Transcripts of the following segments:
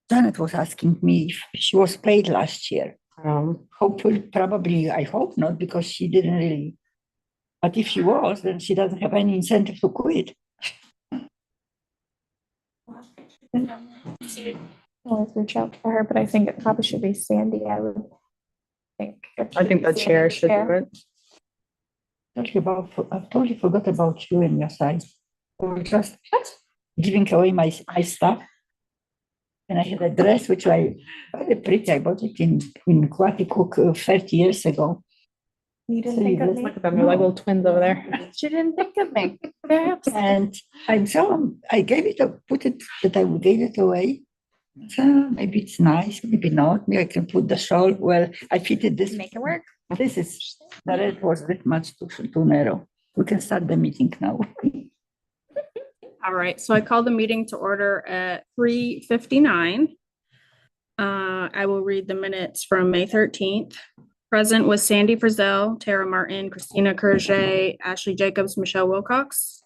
Janet was asking me if she was paid last year. Hopefully, probably, I hope not, because she didn't really. But if she was, then she doesn't have any incentive to quit. Always reach out to her, but I think it probably should be Sandy. I would think. I think the chair should do it. I totally forgot about you and your side. Or just giving away my stuff. And I had a dress which I very pretty. I bought it in Quacky Cook 30 years ago. You didn't think of me? Look at them, they're like little twins over there. She didn't think of me. And I gave it, I gave it away. So maybe it's nice, maybe not. Maybe I can put the shawl. Well, I fitted this. Make it work. The red was a bit much too narrow. We can start the meeting now. All right, so I call the meeting to order at 3:59. I will read the minutes from May 13th. Present was Sandy Frizzell, Tara Martin, Christina Kerge, Ashley Jacobs, Michelle Wilcox.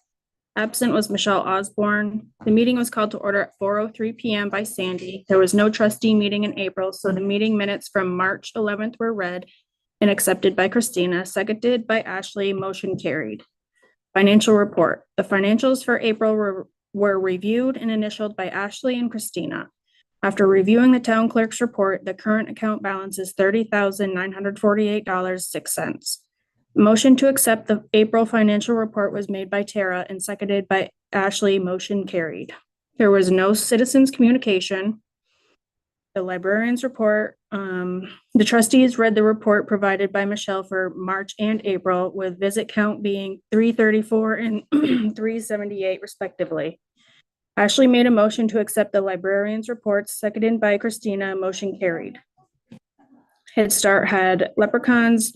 Absent was Michelle Osborne. The meeting was called to order at 4:03 p.m. by Sandy. There was no trustee meeting in April, so the meeting minutes from March 11th were read and accepted by Christina, seconded by Ashley, motion carried. Financial report. The financials for April were reviewed and initialed by Ashley and Christina. After reviewing the town clerk's report, the current account balance is $30,948.06. Motion to accept the April financial report was made by Tara and seconded by Ashley, motion carried. There was no citizens communication. The librarian's report, the trustees read the report provided by Michelle for March and April, with visit count being 334 and 378 respectively. Ashley made a motion to accept the librarian's reports, seconded by Christina, motion carried. Head Start had leprechauns,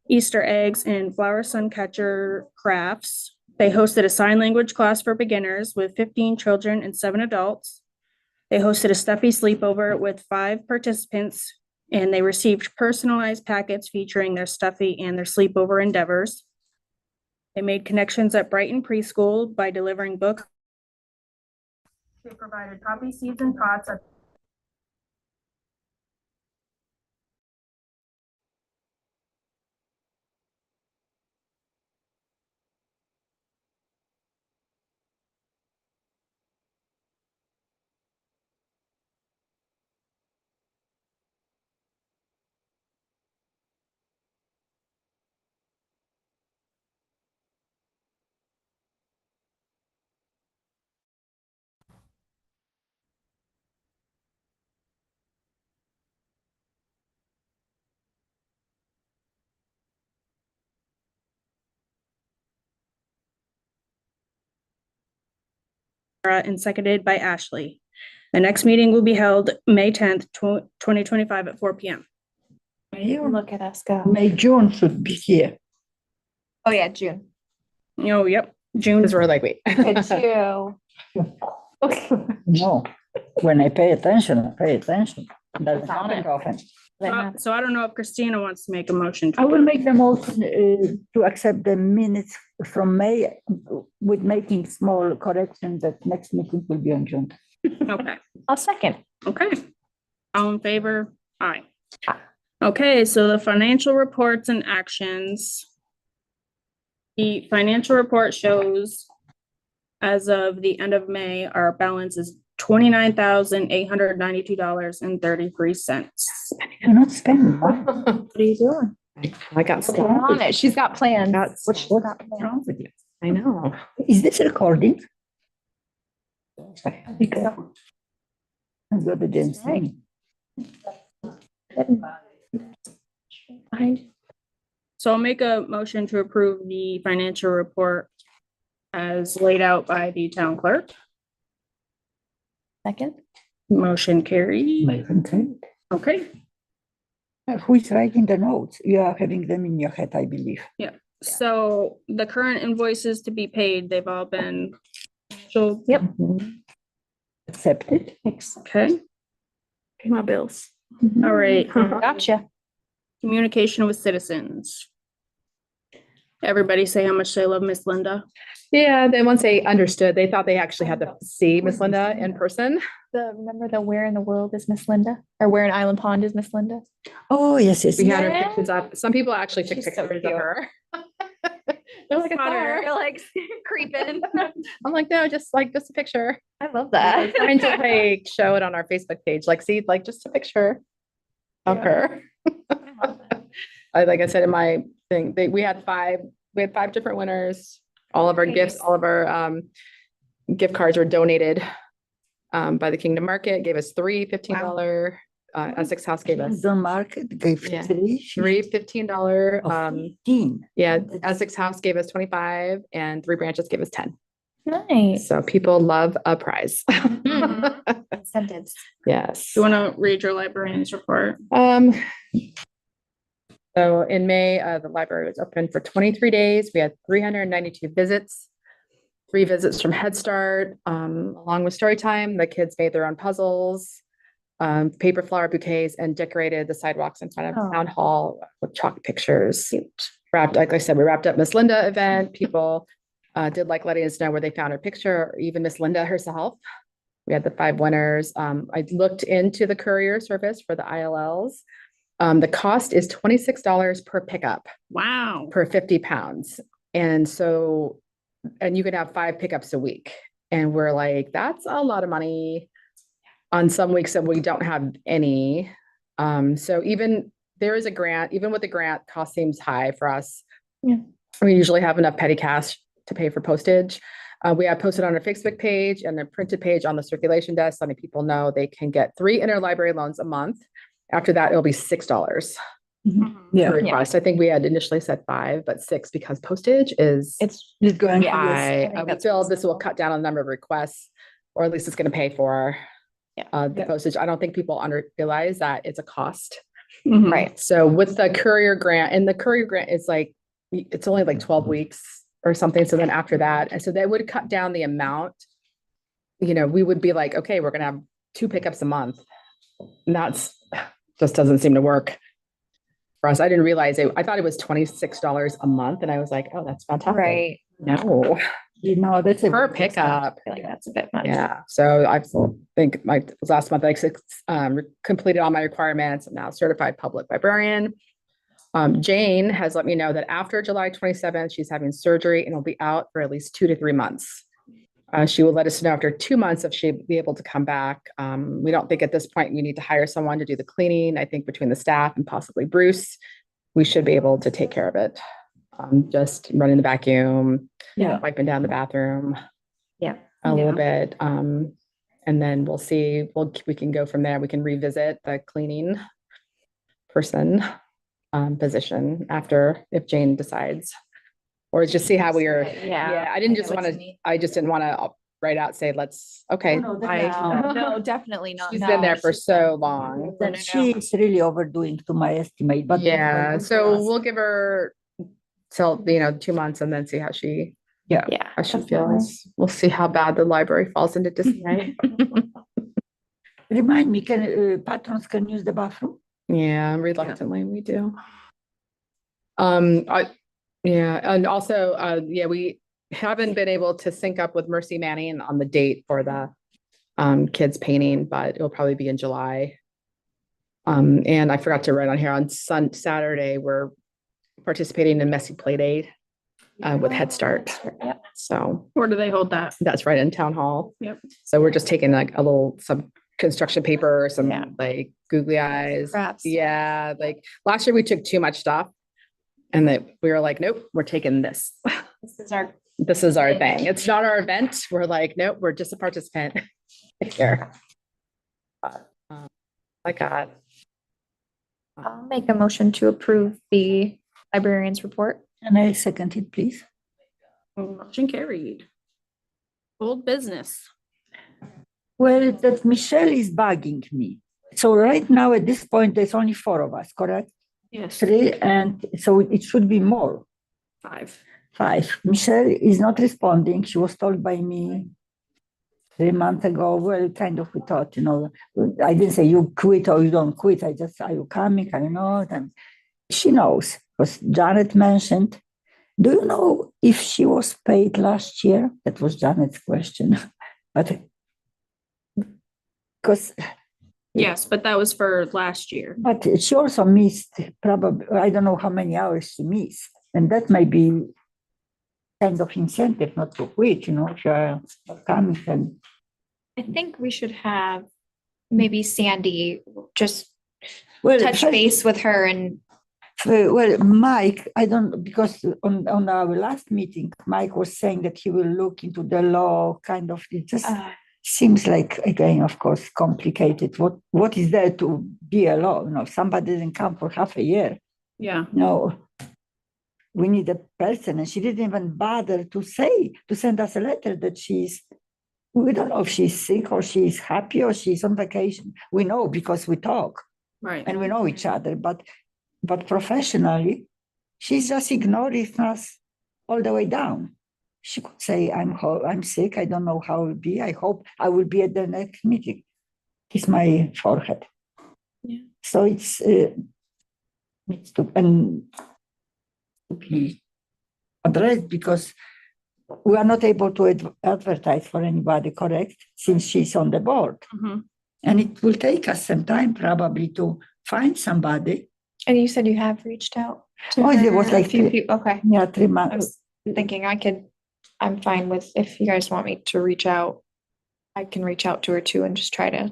Easter eggs, and flower suncatcher crafts. They hosted a sign language class for beginners with 15 children and 7 adults. They hosted a stuffy sleepover with 5 participants, and they received personalized packets featuring their stuffy and their sleepover endeavors. They made connections at Brighton preschool by delivering books. They provided poppy seeds and pots at and seconded by Ashley. The next meeting will be held May 10th, 2025 at 4 p.m. Look at us go. May, June should be here. Oh yeah, June. Oh, yep, June. Because we're like, wait. It's you. No, when I pay attention, I pay attention. Doesn't happen often. So I don't know if Christina wants to make a motion. I will make the motion to accept the minutes from May with making small corrections that next meeting will be on June. Okay. I'll second. Okay. All in favor? Aye. Okay, so the financial reports and actions. The financial report shows as of the end of May, our balance is $29,892.33. You're not spending money. What are you doing? I got Get stuff. on it. She's got plans. What's wrong with you? I know. Is this recording? I think so. I'm good at this thing. So I'll make a motion to approve the financial report as laid out by the town clerk. Second. Motion carried. Okay. Who is writing the notes? You are having them in your head, I believe. So the current invoices to be paid, they've all been. So, Yep. Accepted. okay. Pay my bills. All right. Gotcha. Communication with citizens. Everybody say how much they love Miss Linda. Yeah, then once they understood, they thought they actually had to see Miss Linda in person. Remember the Where in the World is Miss Linda? Or Where in Island Pond is Miss Linda? Oh, yes, yes. We had her Yeah. pictures up. Some people actually took She's so pictures of cute. her. They're like, "I saw her." You're like creeping. I'm like, no, just a picture. I love We're that. trying to like show it on our Facebook page, like, see, like just a picture of her. Like I said in my thing, we had five different winners. All of our gifts, Nice. all of our gift cards were donated by the Kingdom Market, gave us three $15. Essex House gave us The market gave Yeah. three $15. of 15. Yeah, That's- Essex House gave us 25 and Three Branches gave us 10. Nice. So people love a prize. Incentives. Yes. Do you want to read your librarian's report? So in May, the library was open for 23 days. We had 392 visits, 3 visits from Head Start, along with story time. The kids made their own puzzles, paper flower bouquets, and decorated the sidewalks in front of Oh. Town Hall with chalk pictures. Like I said, we wrapped up Miss Linda event. People did like letting us know where they found her picture, or even Miss Linda herself. We had the 5 winners. I looked into the courier service for the ILLs. The cost is $26 per pickup Wow. per 50 pounds. And so, and you can have 5 pickups a week. And we're like, that's a lot of money on some weeks that we don't have any. So even there is a grant, even with the grant, cost seems high for us. Yeah. We usually have enough petty cash to pay for postage. We have posted on our Facebook page and a printed page on the circulation desk, letting people know they can get 3 interlibrary loans a month. After that, it'll be $6 Yeah, per request. I think we had initially said 5, but 6 because postage is it's going to high. think We that's feel this will reasonable. cut down on the number of requests, or at least it's going to pay for the Yeah. postage. I don't think people realize that it's a cost. Mhm. Right. So with the courier grant, and the courier grant is like, it's only like 12 weeks or something. So then after that, and so that would cut down the amount. You know, we would be like, okay, we're going to have 2 pickups a month. And that's just doesn't seem to work for us. I didn't realize it. I thought it was $26 a month. And I was like, oh, that's fantastic. Right. No, You know, that's a per pickup. I feel like that's a bit much. Yeah. So I think last month I completed all my requirements. I'm now certified public librarian. Jane has let me know that after July 27th, she's having surgery and will be out for at least 2 to 3 months. She will let us know after 2 months if she'll be able to come back. We don't think at this point we need to hire someone to do the cleaning. I think between the staff and possibly Bruce, we should be able to take care of it. Just running the vacuum, Yeah. wiping down the bathroom. Yeah. A little Yeah. bit. And then we'll see, we can go from there. We can revisit the cleaning person position after, if Jane decides. Or just see how we are. Yeah, I didn't just want to, I just didn't want to write out, say, let's, okay. No, no, No, definitely not. She's No, been there for she's so been- long. No, no, no. She's really overdoing to my estimate, but. Yeah, but so for us, we'll give her till, 2 months and then see how she Yeah. feels. definitely. We'll see how bad the library falls into disarray. Remind me, patrons can use the bathroom? Yeah, reluctantly we do. Yeah, and also, we haven't been able to sync up with Mercy Manning on the date for the kids painting, but it'll probably be in July. And I forgot to write on here on Saturday, we're participating in Messy Play Day with Head Start. Yep. So Where do they hold that? that's right in Town Hall. Yep. So we're just taking like some construction paper, some Yeah. like googly eyes. Scraps. Yeah, like last year we took too much stuff and that we were like, nope, we're taking this. This is our This is our thing. It's not our event. We're like, nope, we're just a participant here. My God. I'll make a motion to approve the librarian's report. And I second it, please. Motion carried. Old business. Well, that Michelle is bugging me. So right now, at this point, there's only 4 of us, correct? Yes. 3, and so it should be more, 5. 5. Michelle is not responding. She was told by me 3 months ago. Well, kind of, we thought, I didn't say you quit or you don't quit. I just, are you coming? I don't know. And she knows, because Janet mentioned, Do you know if she was paid last year? That was Janet's question. But because Yes, but that was for last year. but she also missed probably, I don't know how many hours she missed. And that may be kind of incentive not to quit, if you're coming and I think we should have maybe Sandy just well, touch first- base with her and well, Mike, I don't, because on our last meeting, Mike was saying that he will look into the law, kind of, it just seems like, again, of course, complicated. What is there to be a law? Somebody didn't come for half a year. Yeah. No, we need a person, and she didn't even bother to send us a letter that we don't know if she's sick or she's happy or she's on vacation. We know because we talk Right. and we know each other, but professionally, she's just ignoring us all the way down. She could say, I'm sick, I don't know how it will be. I hope I will be at the next meeting. Kiss my forehead. Yeah. So it's needs to be addressed because we are not able to advertise for anybody, correct? Since she's on the board. Mhm. And it will take us some time probably to find somebody. and you said you have reached out to Oh, it was her, a like few three- people. Okay. Yeah, 3 I months. was thinking I'm fine with, if you guys want me to reach out, I can reach out to her too and just try to.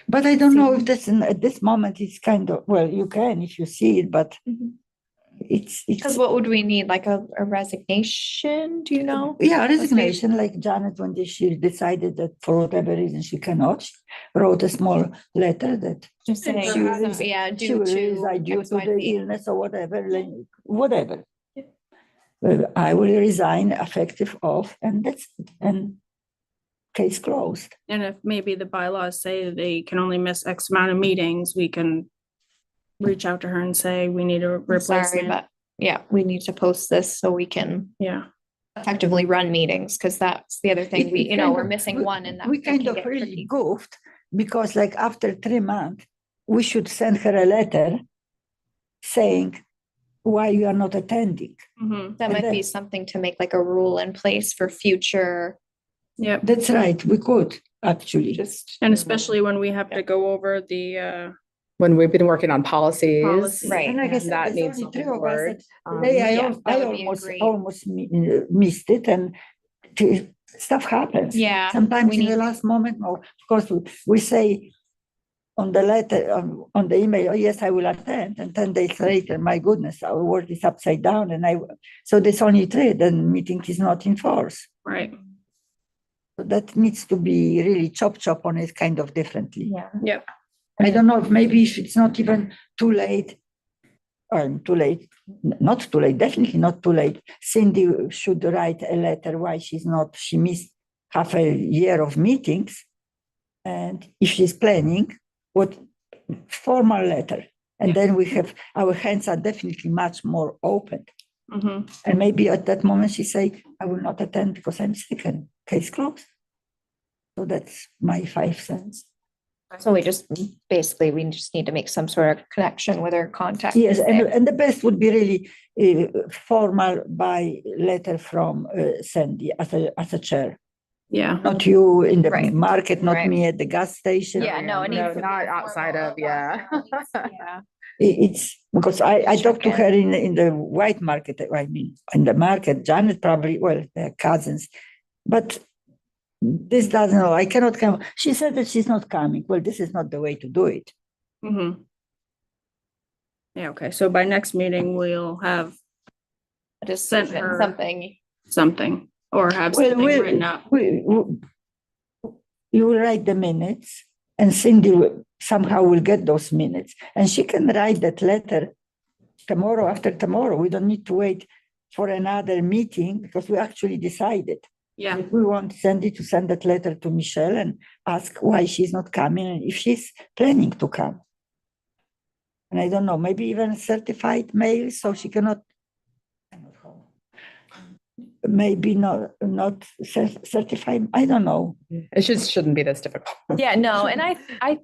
But I don't know if this at this moment it's kind of, well, you can if you see it, but it's Because what would we need? Like a resignation? Do you know? yeah, resignation, like Janet, when she decided that for whatever reason she cannot, she wrote a small letter that Just And saying, she will so, yeah, she due will to resign due to the XYZ. illness or whatever, like, whatever. Yeah. Well, I will resign effective of, and that's it. And case closed. And if maybe the bylaws say they can only miss X amount of meetings, we can reach out to her and say, we need a I'm sorry, replacement. but yeah, we need to post this so we can Yeah. effectively run meetings, because that's the other thing. It kind We're of- missing one and that. We it kind can of get really tricky. goofed because like after 3 months, we should send her a letter saying why you are not attending. Mhm. That and might be then- something to make like a rule in place for future, Yep. That's right, we could actually. just. And especially when we have to go over the When we've been working on policies. Policy. Right. And like I And said, that there's needs only to be 3 of us word. that today Yeah, I that would be a great- almost missed it, and stuff happens. Yeah, Sometimes we in the need- last moment, of course, we say on the letter, on the email, oh yes, I will attend, and 10 days later, my goodness, our world is upside down, so there's only 3, then meeting is not in force. right. So that needs to be really chop on it kind of differently. Yeah. Yep. I don't know if maybe if it's not even too late, not too late, definitely not too late. Cindy should write a letter why she missed half a year of meetings. And if she's planning, what formal letter. And Yeah. then we have, our hands are definitely much more open. Mhm. And maybe at that moment she say, I will not attend because I'm sick, and case closed. So that's my 5 cents. So we just need to make some sort of connection with her contact. Yes, there. and the best would be really formal by letter from Sandy as a chair. Yeah. Not you in the Right. market, not Right. me at the gas station. Yeah, no, it No, needs to be not a outside formal of, yeah. Yeah. It's because I talked to Check her in the white market, I mean, in the market, Janet probably, well, they're cousins, but this doesn't know, I cannot come. She said that she's not coming. Well, this is not the way to do it. Mhm. Yeah, okay. So by next meeting, we'll have A decision, her- something. something or have something written up. You will write the minutes, and Cindy somehow will get those minutes, and she can write that letter tomorrow after tomorrow. We don't need to wait for another meeting because we actually decided. Yeah. that we want Sandy to send that letter to Michelle and ask why she's not coming and if she's planning to come. And I don't know, maybe even certified mail so she cannot. Maybe not certified. I don't know. It shouldn't be this difficult. Yeah, no, and I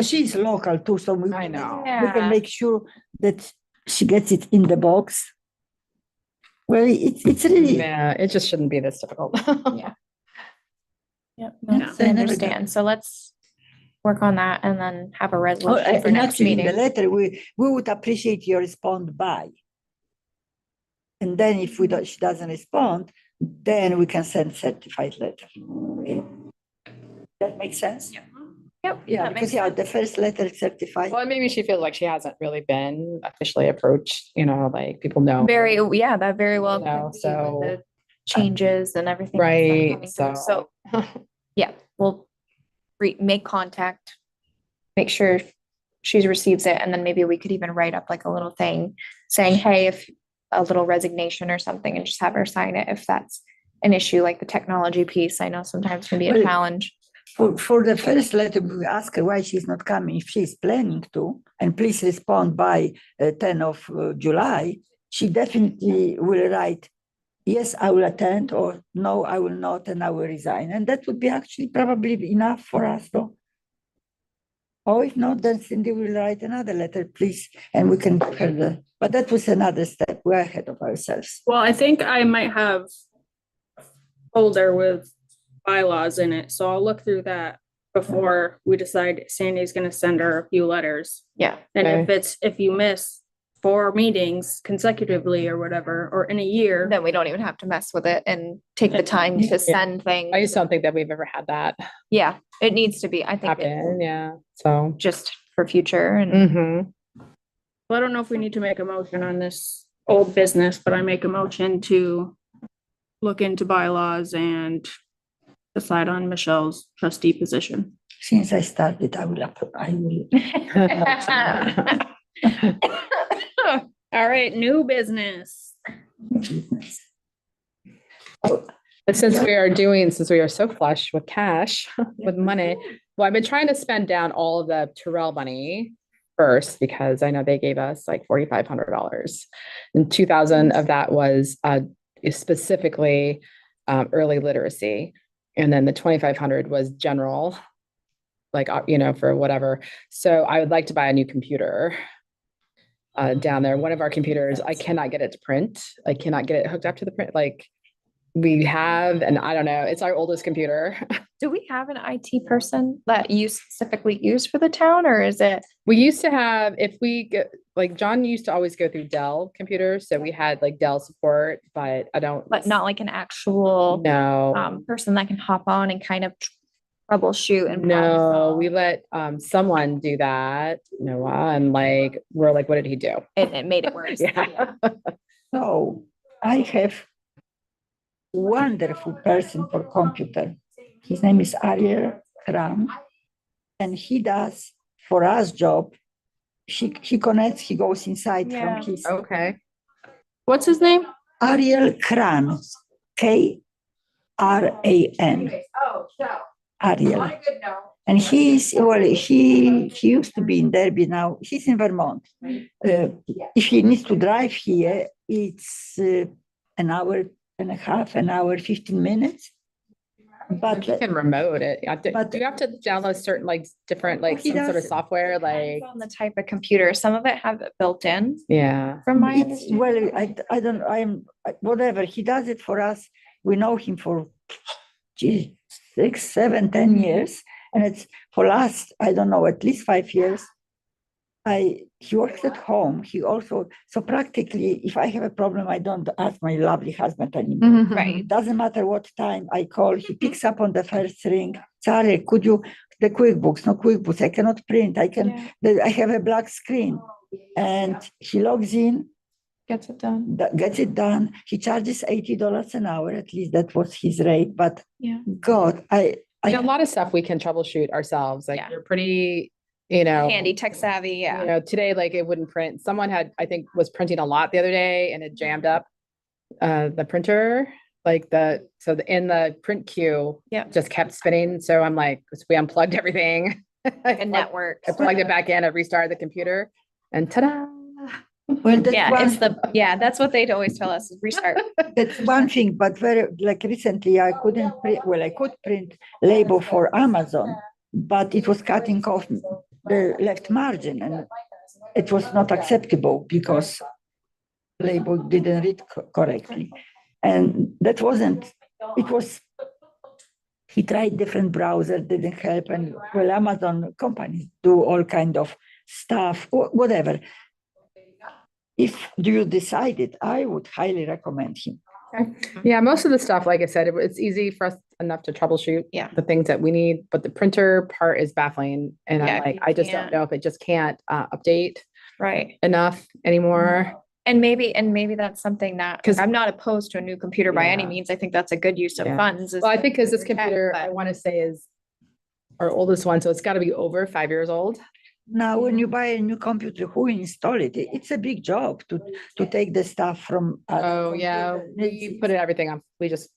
She's local too, so we I know. we can Yeah. make sure that she gets it in the box. Well, it's really, Yeah, it just shouldn't be this difficult. Yeah. Yep, Yeah, no, so I I never understand. So let's work on that and then have a oh, resolution for and next actually in the meeting. letter, we would appreciate your response by. And then if we don't, she doesn't respond, then we can send certified letter. Okay. That makes sense? Yep. Yeah, that makes because sense. the first letter is certified. Well, maybe she feels like she hasn't really been officially approached, like people know. Very, yeah, that very well You know, could be with so- the changes and everything. that's Right, coming through. so. Yeah, we'll make contact, make sure she receives it, and then maybe we could even write up like a little thing saying, hey, if a little resignation or something, and just have her sign it if that's an issue, like the technology piece. I know sometimes can be a Well, challenge. For the first letter, we ask her why she's not coming, if she's planning to, and please respond by 10 of July. She definitely will write, yes, I will attend, or no, I will not, and I will resign. And that would be actually probably enough for us, though. Or if not, then Cindy will write another letter, please, and we can give her the, but that was another step. We're ahead of ourselves. Well, I think I might have a folder with bylaws in it, so I'll look through that before we decide Sandy's gonna send her a few letters. Yeah. And Okay. if you miss 4 meetings consecutively or whatever, or in a year, Then we don't even have to mess with it and take the time to send things. I just don't think that we've ever had that Yeah, it needs to be, I think, happen, yeah, so. just for future and Mm-hmm. well, I don't know if we need to make a motion on this old business, but I make a motion to look into bylaws and decide on Michelle's trustee position. Since I started, I will. All right, new business. But since we are so flush with cash, with money, well, I've been trying to spend down all of the Terrell money first, because I know they gave us like $4,500. And 2,000 of that was specifically early literacy. And then the 2,500 was general, like, for whatever. So I would like to buy a new computer down there. One of our computers, I cannot get it to print. I cannot get it hooked up to the print. Like we have, and I don't know, it's our oldest computer. do we have an IT person that you specifically use for the town, or is it? We used to have, like John used to always go through Dell computers. So we had like Dell support, but I don't. But not like an actual No. person that can hop on and kind of troubleshoot and No, problem we let someone do that, Noah, and like we're like, what did he do? it made it worse. Yeah. So I have wonderful person for computer. His name is Ariel Kram, and he does for us job. He connects, he goes inside Yeah. from his Okay. What's his name? Ariel Kran, Kran. Ariel. And he used to be in Derby, now he's in Vermont. If he needs to drive here, it's an hour and a half, an hour, 15 minutes. But You can remote it. but- Do you have to download certain like different, like He some sort of does. software, like, On the type of computer, some of it have it built in, yeah. from my it's, understanding. well, I don't, whatever, he does it for us. We know him for 6, 7, 10 years. And it's for last, I don't know, at least 5 years. He works at home. He also, so practically, if I have a problem, I don't ask my lovely husband anymore. Mm-hmm. Right. It doesn't matter what time I call, he picks up on the first ring. Sorry, could you, the QuickBooks, no QuickBooks, I cannot print, I have a black screen. And he logs in, Gets it done. gets it done. He charges $80 an hour, at least that was his rate. But Yeah. God, A lot of stuff we can troubleshoot ourselves. Like Yeah. we're pretty, you know. Handy, tech savvy, yeah. You know, today, like it wouldn't print. Someone I think was printing a lot the other day and it jammed up the printer, like in the print queue, Yeah. just kept spinning. So I'm like, so we unplugged everything. And network. I plugged it back in, I restarted the computer and ta-da. well, That's what they'd always tell us, is restart. that's one thing. But like recently, I couldn't print. Well, I could print label for Amazon, but it was cutting off the left margin, and it was not acceptable because label didn't read correctly. And that wasn't, it was, he tried different browsers, didn't help. And well, Amazon companies do all kind of stuff, whatever. If you decided, I would highly recommend him. Yeah, most of the stuff, like I said, it's easy for us enough to troubleshoot. Yeah. The things that we need, but the printer part is baffling. And Yeah, I'm if like, you I just don't can't- know if it just can't update Right. enough anymore. And maybe that's something that, 'Cause- I'm not opposed to a new computer by any Yeah. means. I think that's a good use of Yeah. funds. Well, I think because this tech, computer, I but- want to say is our oldest one, so it's got to be over 5 years old. Now, when you buy a new computer, who install it? It's a big job to take the stuff from. Oh, yeah, computer. we put everything on, we just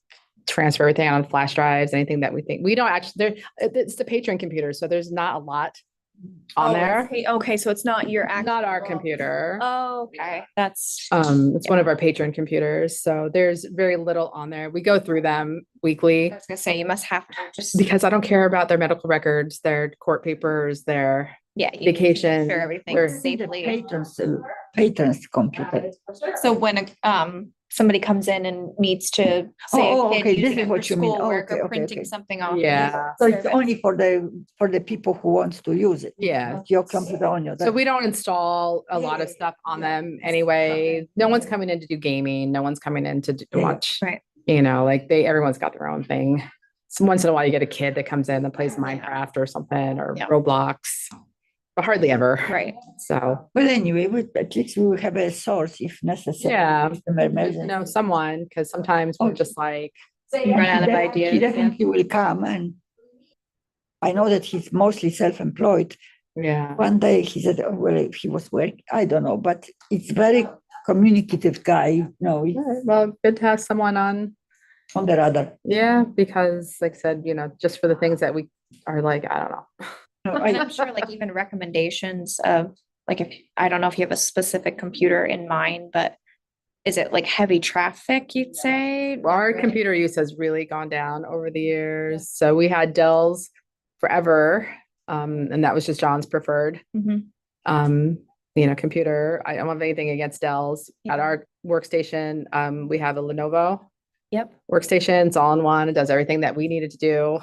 transfer everything on flash drives, anything that we think, we don't actually, it's the patron computer, so there's not a lot on Oh, there. okay, so it's not your actual. Not our computer. Oh, okay, that's, It's one of our patron computers, so there's very little on there. We go through them weekly I was gonna say, you must have to just, because I don't care about their medical records, their court papers, their yeah. you need to make vacation. Sure, everything's We're- safely. Patrons computer. So when somebody comes in and needs to say Oh, a kid okay, this using is it what for you mean. Oh, schoolwork okay, or okay, printing okay. something off. Yeah. So it's only for the people who wants to use it. Yeah. Not your computer on your. So we don't install a lot of stuff on them anyway. No one's coming in to do gaming. No one's coming in to do Yeah. much. Right. You know, like everyone's got their own thing. So once in a while you get a kid that comes in and plays Minecraft or something or Yeah. Roblox, but hardly ever. Right. So, Well, anyway, at least we will have a source if necessary. yeah, if an emergency. know someone, because sometimes we're just like, You run out of He ideas. yeah. definitely will come, and I know that he's mostly self-employed. yeah. One day he said, oh, well, he was working, I don't know, but it's very communicative guy, no, All right, well, good to have someone on. on the radar. Yeah, because like I said, just for the things that we are like, I don't know. No, And I'm sure like even recommendations of, like, if, I don't know if you have a specific computer in mind, but is it like heavy traffic, you'd say? Our computer use has really gone down over the years. So we had Dell's forever. And that was just John's preferred, Mhm. computer. I don't have anything against Dell's. At Yeah. our workstation, we have a Lenovo Yep. workstation. It's all in one. It does everything that we needed to do.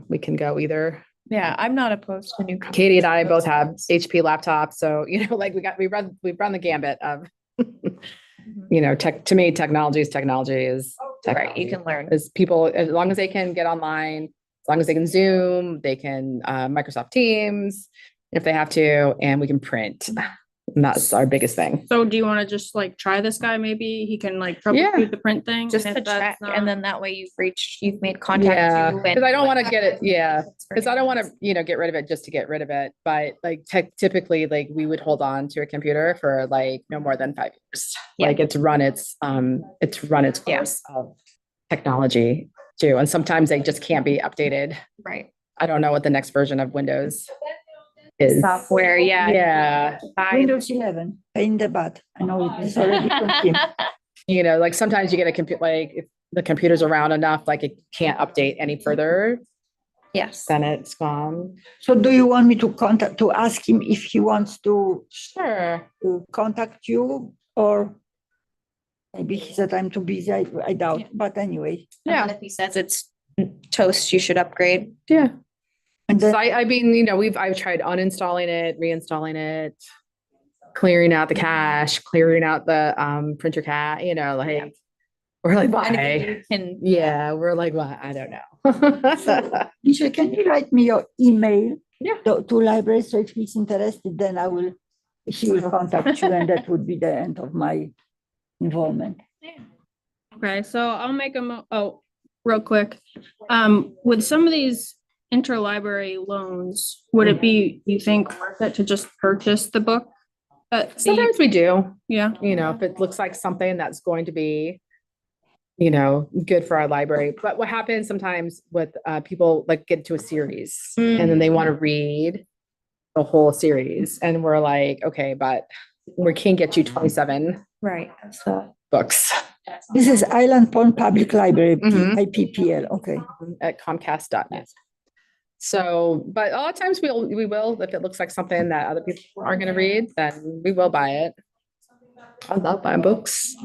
We can go either. Yeah, I'm not opposed to new. Katie and I both have HP laptops. So, like we run the gambit of, to me, technology is Right, you can learn. as people, as long as they can get online, as long as they can Zoom, they can Microsoft Teams if they have to, and we can print. And that's our biggest thing. So do you want to just like try this guy? Maybe he can like Yeah. troubleshoot the print thing? Just and to if that's check, not- and then that way you've made contact. Yeah, too, because I don't and- want to get it. Yeah, because I don't want to, get rid of it just to get rid of it. But like typically, like we would hold on to a computer for like no more than 5 years. Yeah. Like it's run its Yeah. course of technology too, and sometimes they just can't be updated. Right. I don't know what the next version of Windows is. Software, yeah. Yeah, Windows 11, pain in the butt. I know it's already consumed. like sometimes you get a computer, like if the computer's around enough, like it can't update any further, Yes. then it's gone. So do you want me to ask him if he wants to Sure. contact you, or maybe he said I'm too busy, I doubt, Yeah. but anyway. And then if he says it's toast, you should upgrade. Yeah. And So then, I mean, I've tried uninstalling it, reinstalling it, clearing out the cache, clearing out the printer cache, like we're like, why? And Yeah, we're like, what? I don't know. Misha, can you write me your email? Yeah. To library, so if he's interested, then he will contact you, and that would be the end of my involvement. Okay, so I'll make real quick. With some of these interlibrary loans, would it be, you think, worth it to just purchase the book? Sometimes we do, Yeah, if it looks like something that's going to be, good for our library. But what happens sometimes with people like get to a series and then they want to read the whole series. And we're like, okay, but we can't get you 27 right. So books This is Island Pond Public Library, Mhm. IPPL, okay. at Comcast.net. So, but a lot of times we will, if it looks like something that other people are going to read, then we will buy it. I love buying books.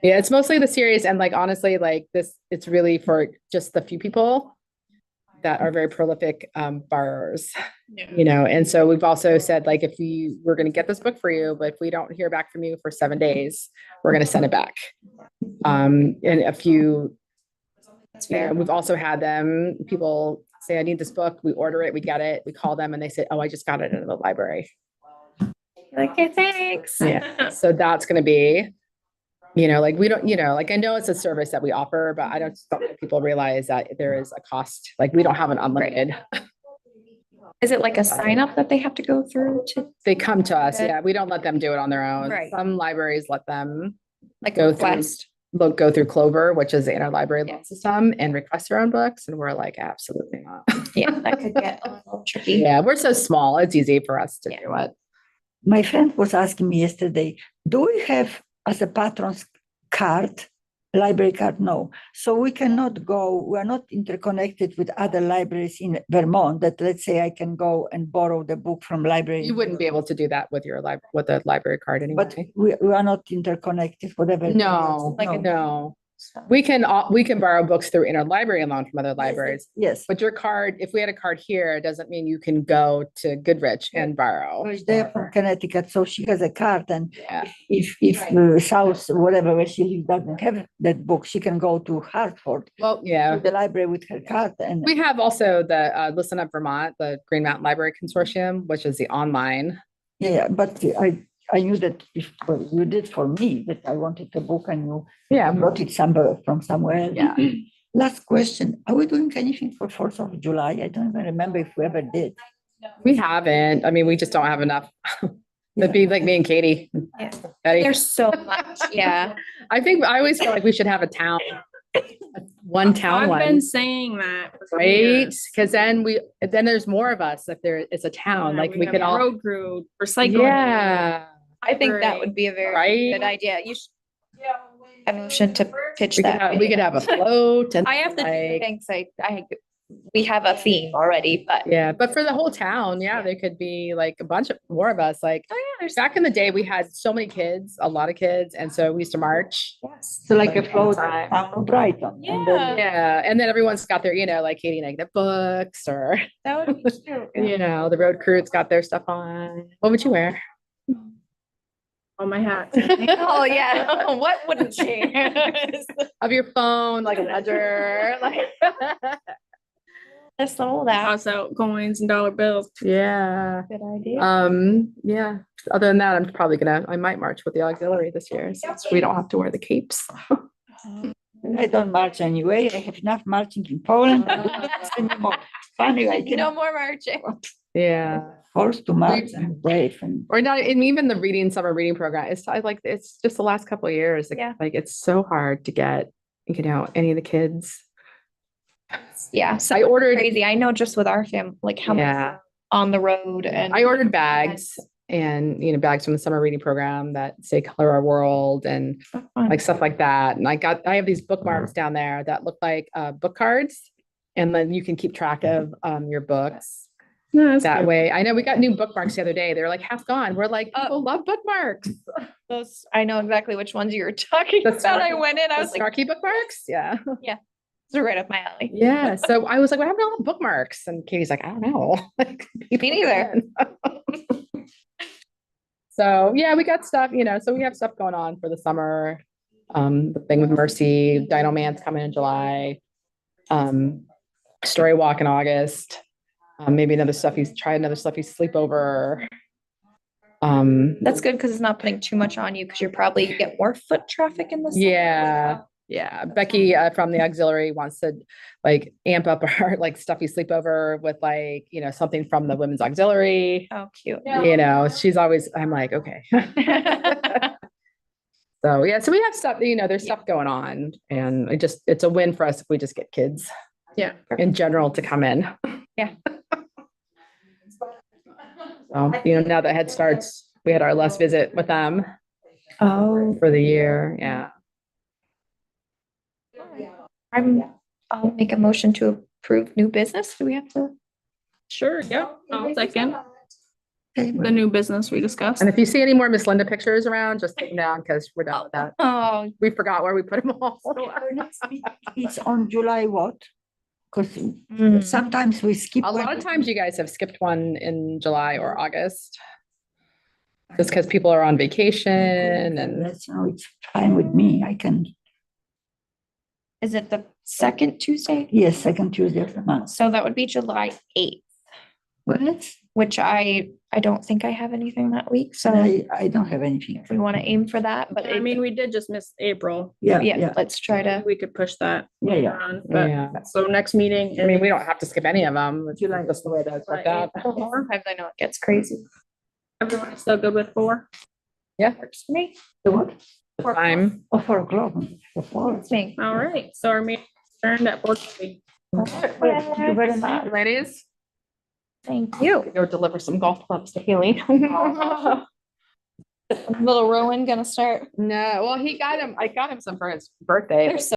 Yeah, it's mostly the series and like honestly, like this, it's really for just the few people that are very prolific borrowers, you know. And so we've also said like if we're going to get this book for you, but if we don't hear back from you for 7 days, we're going to send it back. And a few, we've also had people say, I need this book. We order it, we get it, we call them and they say, oh, I just got it in the library. Like, okay, thanks. Yeah. So that's going to be, you know, like we don't, you know, like I know it's a service that we offer, but I don't think people realize that there is a cost. Like we don't have an unlimited. Is it like a sign up that they have to go through to They come to us. Yeah. We don't let them do it on their own. Right. Some libraries let them like go a through, request? go through Clover, which is the interlibrary Yeah. loan system, and request their own books. And we're like, absolutely not. Yeah, that could get a little tricky. Yeah. We're so small. It's easy for us to Yeah. do it. My friend was asking me yesterday, do we have as a patron's card, library card? No. So we cannot go, we're not interconnected with other libraries in Vermont that let's say I can go and borrow the book from library. You wouldn't be able to do that with your with a library card anyway. But we are not interconnected, whatever. No, Like a- no. We can borrow books through interlibrary loan from other libraries. Yes. But your card, if we had a card here, it doesn't mean you can go to Goodrich and borrow. They're from Connecticut, so she has a card, and Yeah. if South, whatever where she lives, doesn't have that book, she can go to Hartford, Well, yeah. to the library with her card, and We have also the Listen Up Vermont, the Green Mountain Library Consortium, which is the online. yeah, but I knew that if well, you did for me that I wanted a book and you Yeah. brought it from somewhere. Yeah. Last question: are we doing anything for 4th of July? I don't even remember if we ever did. We haven't. I mean, we just don't have enough. That'd be like me and Katie. Yeah. Betty. There's so much. Yeah. I always feel like we should have a town. One town I've one. been saying that. for Right, years. because then there's more of us if there is a town, Yeah, like we have could all. road crew, recycling. Yeah, I think that would be a very Right? good idea. You should. I motion to pitch we could that. have, we could have a float and I have to like, Thanks. We have a theme already, but yeah, but for the whole town, yeah, there could be like a bunch of more of us. Like oh yeah, there's back in the day, we had so many kids, a lot of kids, and so we used to march. yes. So like a float town of Brighton. and then- Yeah, and then everyone's got their, you know, like Katie and I, their books, or That would be cute. you know, the road crew's got their stuff on. What would you wear? On my hat. Oh yeah. What wouldn't she? Of your phone, like a ledger, like. Just all that. Toss out coins and dollar bills. Yeah. Good idea. Yeah. Other than that, I might march with the auxiliary this year since we don't have to wear the capes. I don't march anyway. I have enough marching in Poland. I don't do this anymore. Funny, I No can more marching. Yeah. forced to march and brave and Or not, and even the summer reading program, it's just the last couple of years. Yeah. Like it's so hard to get, you know, any of the kids. Yeah. So I ordered, crazy. I know just with our family, like how much yeah, on the road and I ordered bags and, you know, bags from the summer reading program that say Color Our World and like stuff like that. And I have these bookmarks down there that look like book cards. And then you can keep track of your books No, that's that good. way. I know we got new bookmarks the other day. They're like half gone. We're like, people love bookmarks. those. I know exactly which ones you were talking The about. I Snarky- went in. I The was like, Snarky bookmarks. Yeah. they're right up my alley. Yeah. So I was like, what happened to all the bookmarks? And Katie's like, I don't know. Like, Me neither. So yeah, we got stuff, you know, so we have stuff going on for the summer. The thing with Mercy, Dino Man's coming in July. Story Walk in August. Maybe another stuffy sleepover. That's good because it's not putting too much on you because you're probably get more foot traffic in the summer. Yeah. Yeah. Becky from the auxiliary wants to like amp up our like stuffy sleepover with like, you know, something from the women's auxiliary. Oh, cute. You know, I'm like, okay. So yeah, so we have stuff, you know, there's stuff going on and it's a win for us if we just get kids. Yeah. In general to come in. Yeah. So, you know, now that Head Starts, we had our last visit with them Oh, for the year. Yeah. I'll make a motion to approve new business. Do we have to? Sure, yeah. I'll second. Okay, the new business we discussed. And if you see any more Miss Linda pictures around, just take them down because we're done with that. Oh, We forgot where we put them all. So our next meeting is on July what? Because mm, sometimes we skip. A lot of times you guys have skipped one in July or August. Just because people are on vacation and That's, it's fine with me. I can, is it the second Tuesday? yes, second Tuesday of the month. So that would be July 8th, Well, which I don't think I have anything that week. So I don't have anything. if we want to aim for that, but I mean, we did just miss April. Yeah, yeah, yeah, let's try to. We could push that. yeah, yeah. on, Yeah. But so next meeting. I mean, is we don't have to skip any of them. It's just the way that it's worked out. Sometimes I know it gets crazy. Everyone is still good with 4? Works for me. The what? The time. Oh, 4 o'clock. For 4. Works for me. All right, so our meeting turned at 4:30. Thank you very much. Ladies, Thank you. go deliver some golf clubs to Haley. Little Rowan gonna start. No, well, I got him some for his birthday. They're so